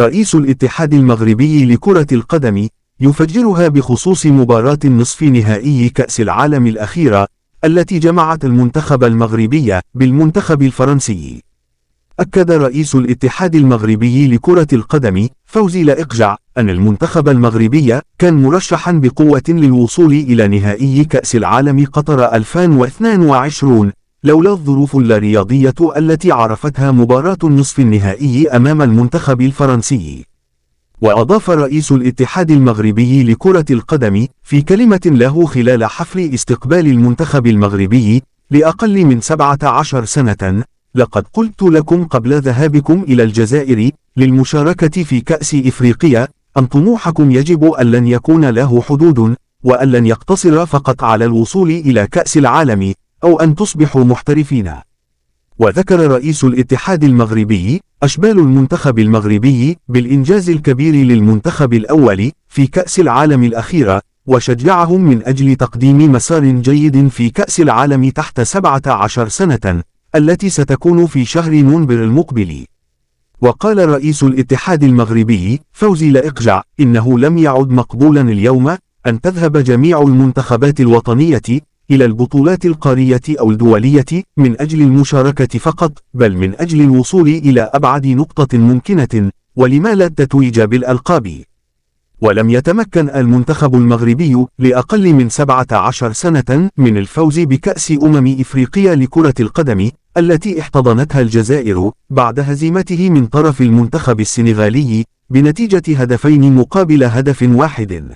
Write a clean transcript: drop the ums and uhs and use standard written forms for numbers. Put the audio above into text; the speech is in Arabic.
رئيس الاتحاد المغربي لكرة القدم يفجرها بخصوص مباراة نصف نهائي كأس العالم الأخيرة التي جمعت المنتخب المغربي بالمنتخب الفرنسي. أكد رئيس الاتحاد المغربي لكرة القدم فوزي لإقجع أن المنتخب المغربي كان مرشحا بقوة للوصول إلى نهائي كأس العالم قطر 2022 لولا الظروف الرياضية التي عرفتها مباراة النصف النهائي أمام المنتخب الفرنسي. وأضاف رئيس الاتحاد المغربي لكرة القدم في كلمة له خلال حفل استقبال المنتخب المغربي لأقل من 17 سنة: لقد قلت لكم قبل ذهابكم إلى الجزائر للمشاركة في كأس إفريقيا أن طموحكم يجب أن لن يكون له حدود، وأن لن يقتصر فقط على الوصول إلى كأس العالم أو أن تصبحوا محترفين. وذكر رئيس الاتحاد المغربي أشبال المنتخب المغربي بالإنجاز الكبير للمنتخب الأول في كأس العالم الأخيرة، وشجعهم من أجل تقديم مسار جيد في كأس العالم تحت 17 سنة التي ستكون في شهر نوفمبر المقبل. وقال رئيس الاتحاد المغربي فوزي لإقجع إنه لم يعد مقبولا اليوم أن تذهب جميع المنتخبات الوطنية إلى البطولات القارية أو الدولية من أجل المشاركة فقط، بل من أجل الوصول إلى أبعد نقطة ممكنة، ولما لا التتويج بالألقاب. ولم يتمكن المنتخب المغربي لأقل من 17 سنة من الفوز بكأس إفريقيا لكرة القدم التي احتضنتها الجزائر بعد هزيمته من طرف المنتخب السنغالي بنتيجة 2 مقابل 1.